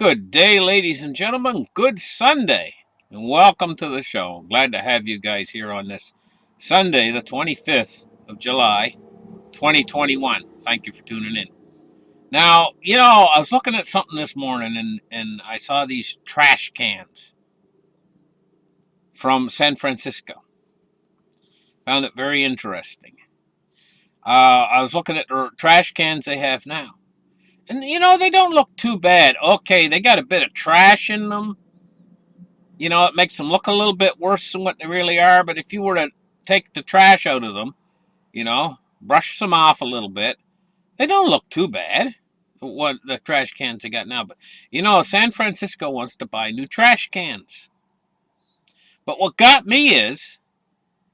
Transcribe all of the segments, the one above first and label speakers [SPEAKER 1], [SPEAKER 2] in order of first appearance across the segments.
[SPEAKER 1] Good day, ladies and gentlemen. Good Sunday, and welcome to the show. Glad to have you guys here on this Sunday, the 25th of July, 2021. Thank you for tuning in. Now, I was looking at something this morning, and I saw these trash cans from San Francisco. Found it very interesting. I was looking at the trash cans they have now. And, they don't look too bad. Okay, they got a bit of trash in them. It makes them look a little bit worse than what they really are. But if you were to take the trash out of them, brush them off a little bit, they don't look too bad, what the trash cans they got now. But, San Francisco wants to buy new trash cans. But what got me is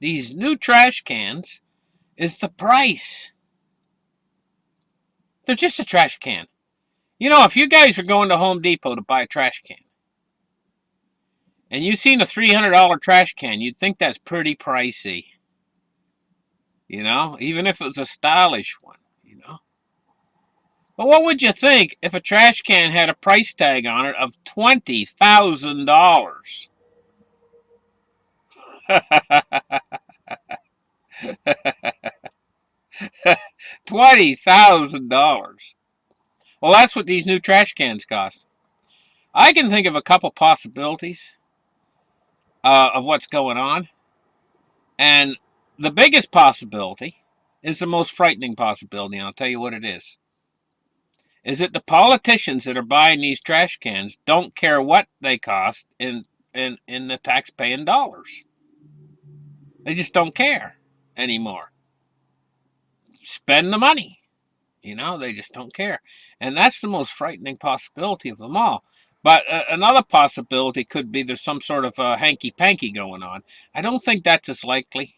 [SPEAKER 1] these new trash cans is the price. They're just a trash can. If you guys are going to Home Depot to buy a trash can, and you've seen a $300 trash can, you'd think that's pretty pricey. Even if it was a stylish one, But what would you think if a trash can had a price tag on it of $20,000? $20,000. Well, that's what these new trash cans cost. I can think of a couple possibilities of what's going on. And the biggest possibility is the most frightening possibility, and I'll tell you what it is that the politicians that are buying these trash cans don't care what they cost in the tax-paying dollars. They just don't care anymore. Spend the money. They just don't care. And that's the most frightening possibility of them all. But another possibility could be there's some sort of hanky-panky going on. I don't think that's as likely.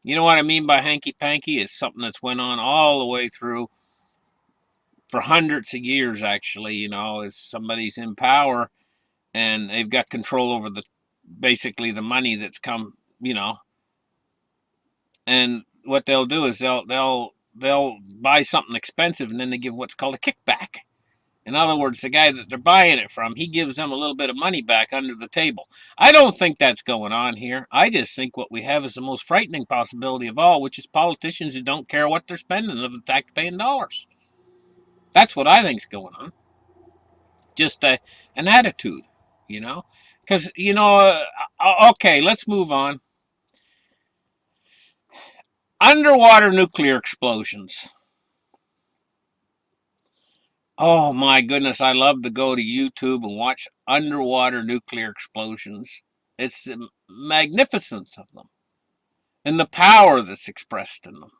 [SPEAKER 1] You know what I mean by hanky-panky? Is something that's went on all the way through for hundreds of years, actually. As somebody's in power and they've got control over basically the money that's come, and what they'll do is they'll buy something expensive and then they give what's called a kickback. In other words, the guy that they're buying it from, he gives them a little bit of money back under the table. I don't think that's going on here. I just think what we have is the most frightening possibility of all, which is politicians who don't care what they're spending of the tax-paying dollars. That's what I think's going on. Just an attitude, Because, okay, let's move on. Underwater nuclear explosions. Oh my goodness, I love to go to YouTube and watch underwater nuclear explosions. It's the magnificence of them and the power that's expressed in them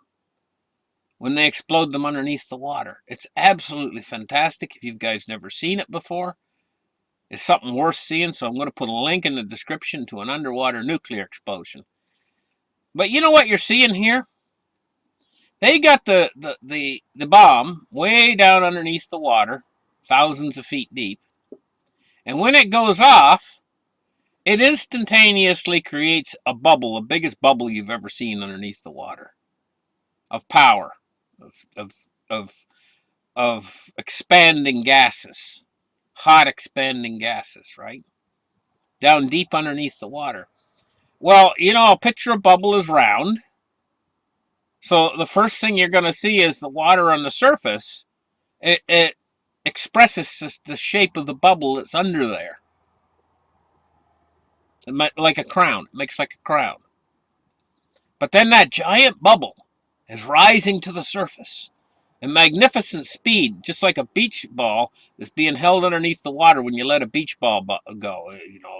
[SPEAKER 1] when they explode them underneath the water. It's absolutely fantastic. If you guys never seen it before, it's something worth seeing, so I'm going to put a link in the description to an underwater nuclear explosion. But you know what you're seeing here? They got the bomb way down underneath the water, thousands of feet deep. And when it goes off, it instantaneously creates a bubble, the biggest bubble you've ever seen underneath the water, of power, of expanding gases, hot expanding gases, right? Down deep underneath the water. Well, a picture of bubble is round. So the first thing you're going to see is the water on the surface. It expresses the shape of the bubble that's under there. Like a crown. It makes like a crown. But then that giant bubble is rising to the surface at magnificent speed, just like a beach ball that's being held underneath the water when you let a beach ball go.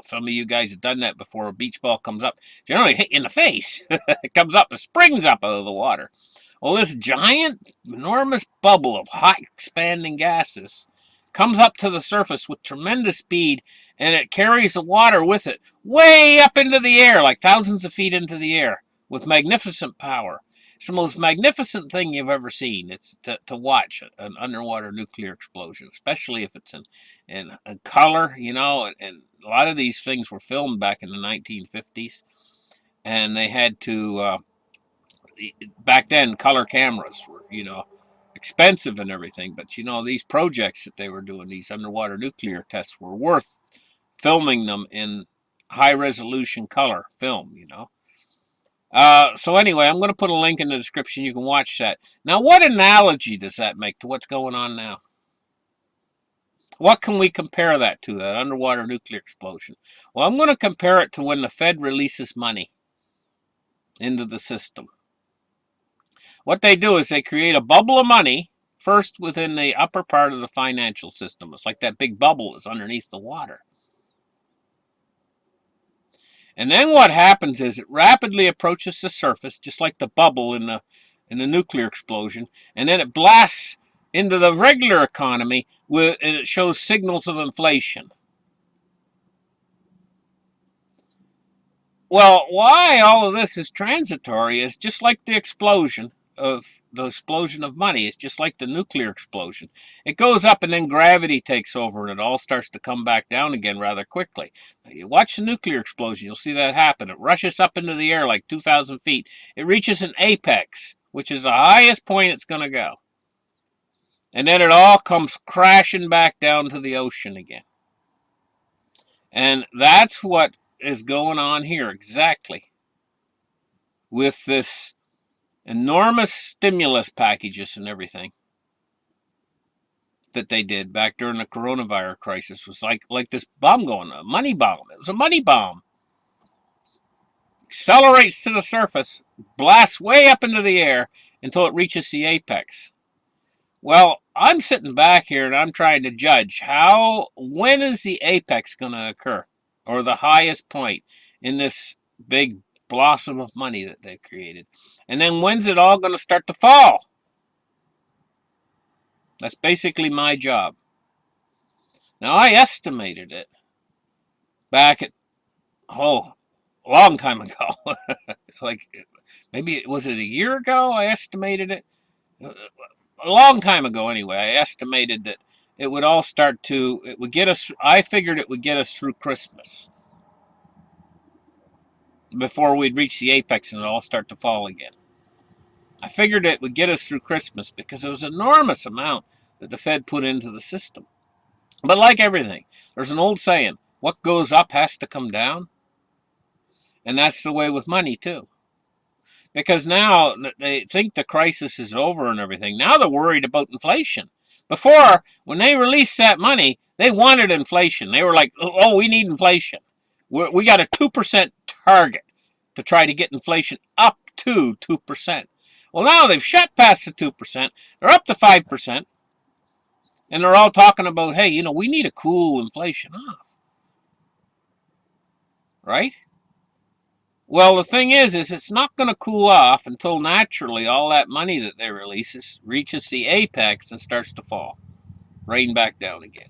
[SPEAKER 1] Some of you guys have done that before. A beach ball comes up, generally hit you in the face. It comes up, it springs up out of the water. Well, this giant, enormous bubble of hot expanding gases comes up to the surface with tremendous speed, and it carries the water with it way up into the air, like thousands of feet into the air, with magnificent power. It's the most magnificent thing you've ever seen. It's to watch an underwater nuclear explosion, especially if it's in color, and a lot of these things were filmed back in the 1950s, and they had to, back then, color cameras were, expensive and everything. But you know, these projects that they were doing, these underwater nuclear tests, were worth filming them in high resolution color film, you know. So anyway, I'm going to put a link in the description. You can watch that. Now, what analogy does that make to what's going on now? What can we compare that to, that underwater nuclear explosion? Well, I'm going to compare it to when the Fed releases money into the system. What they do is they create a bubble of money first within the upper part of the financial system. It's like that big bubble is underneath the water. And then what happens is it rapidly approaches the surface, just like the bubble in the nuclear explosion, and then it blasts into the regular economy and it shows signals of inflation. Well, why all of this is transitory is just like the explosion of money. It's just like the nuclear explosion. It goes up and then gravity takes over and it all starts to come back down again rather quickly. You watch the nuclear explosion, you'll see that happen. It rushes up into the air like 2,000 feet. It reaches an apex, which is the highest point it's going to go. And then it all comes crashing back down to the ocean again. And that's what is going on here exactly with this enormous stimulus packages and everything that they did back during the coronavirus crisis. It was like this bomb going on, a money bomb. It was a money bomb. Accelerates to the surface, blasts way up into the air until it reaches the apex. Well, I'm sitting back here and I'm trying to judge when is the apex going to occur, or the highest point in this big blossom of money that they've created. And then when's it all going to start to fall? That's basically my job. Now, I estimated it back at, a long time ago. Like, maybe, was it a year ago I estimated it? A long time ago, anyway. I estimated that it would all it would get us, I figured it would get us through Christmas before we'd reach the apex and it all start to fall again. I figured it would get us through Christmas because it was an enormous amount that the Fed put into the system. But like everything, there's an old saying, what goes up has to come down. And that's the way with money, too. Because now they think the crisis is over and everything. Now they're worried about inflation. Before, when they released that money, they wanted inflation. They were like, oh, we need inflation. We got a 2% target to try to get inflation up to 2%. Well, now they've shot past the 2%. They're up to 5%. And they're all talking about, hey, you know, we need to cool inflation off. Right? Well, the thing is it's not going to cool off until naturally all that money that they release reaches the apex and starts to fall. Rain back down again.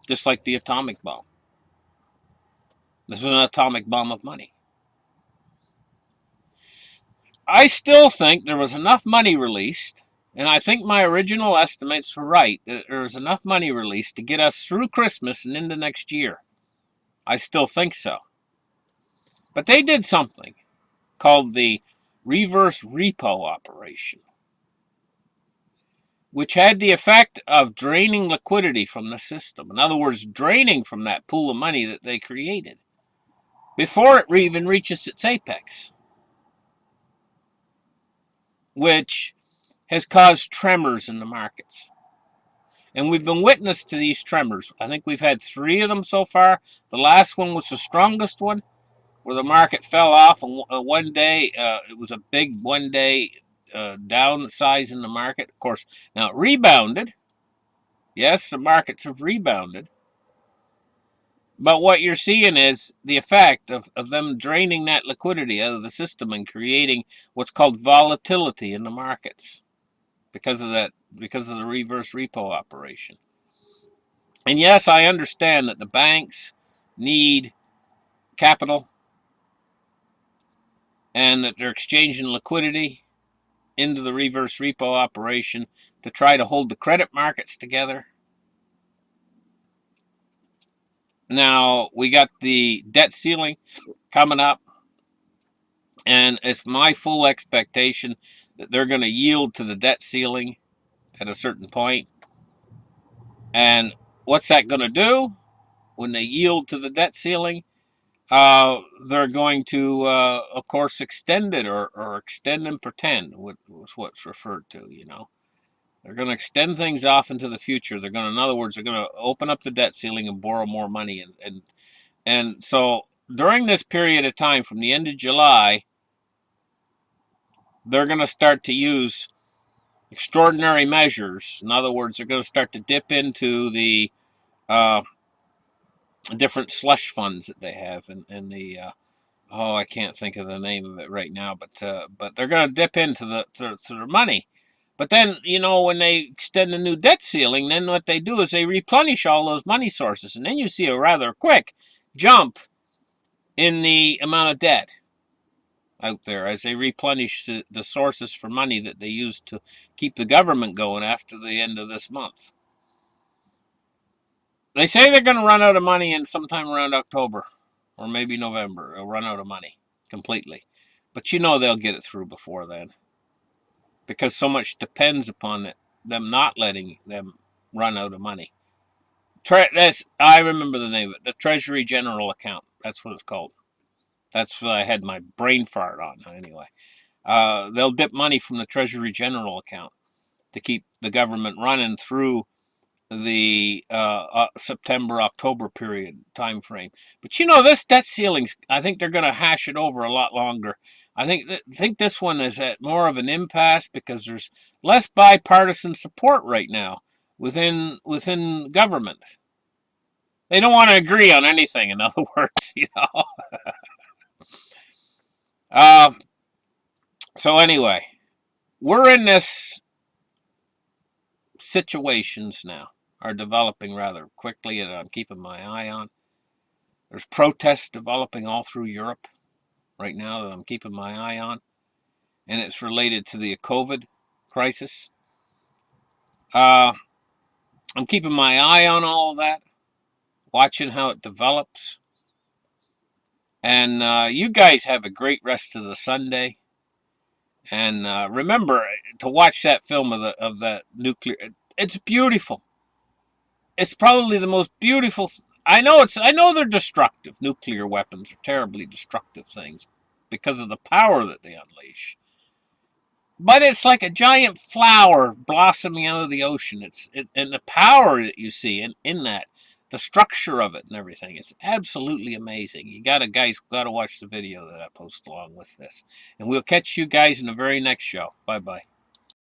[SPEAKER 1] Just like the atomic bomb. This is an atomic bomb of money. I still think there was enough money released, and I think my original estimates were right, that there was enough money released to get us through Christmas and into next year. I still think so. But they did something called the reverse repo operation, which had the effect of draining liquidity from the system. In other words, draining from that pool of money that they created before it even reaches its apex, which has caused tremors in the markets. And we've been witness to these tremors. I think we've had 3 of them so far. The last one was the strongest one, where the market fell off and one day. It was a big one-day downsize in the market. Of course, now it rebounded. Yes, the markets have rebounded. But what you're seeing is the effect of them draining that liquidity out of the system and creating what's called volatility in the markets because of the reverse repo operation. And yes, I understand that the banks need capital and that they're exchanging liquidity into the reverse repo operation to try to hold the credit markets together. Now, we got the debt ceiling coming up, and it's my full expectation that they're going to yield to the debt ceiling at a certain point. And what's that going to do when they yield to the debt ceiling? They're going to, of course, extend it or extend and pretend, was what's referred to, you know. They're going to extend things off into the future. They're going to, in other words, they're going to open up the debt ceiling and borrow more money. And so during this period of time, from the end of July, they're going to start to use extraordinary measures. In other words, they're going to start to dip into the uh, different slush funds that they have, and the oh, I can't think of the name of it right now, but they're going to dip into to their money. But then, you know, when they extend the new debt ceiling, then what they do is they replenish all those money sources, and then you see a rather quick jump in the amount of debt out there as they replenish the sources for money that they use to keep the government going after the end of this month. They say they're going to run out of money in sometime around October or maybe November. They'll run out of money completely. But you know they'll get it through before then, because so much depends upon it, them not letting them run out of money. I remember the name of it, the Treasury General Account. That's what it's called. That's what I had my brain fart on anyway. They'll dip money from the Treasury General Account to keep the government running through the September-October period time frame. But you know, this debt ceilings, I think they're going to hash it over a lot longer. I think this one is at more of an impasse because there's less bipartisan support right now within government. They don't want to agree on anything, in other words, you know. Uh, so anyway, we're in this situations now are developing rather quickly, and I'm keeping my eye on. There's protests developing all through Europe right now that I'm keeping my eye on, and it's related to the COVID crisis. I'm keeping my eye on all of that, watching how it develops. And you guys have a great rest of the Sunday. And remember to watch that film of that nuclear. It's beautiful. It's probably the most beautiful. I know they're destructive. Nuclear weapons are terribly destructive things because of the power that they unleash. But it's like a giant flower blossoming out of the ocean. And the power that you see in that, the structure of it and everything, it's absolutely amazing. You guys gotta watch the video that I post along with this. And we'll catch you guys in the very next show. Bye bye.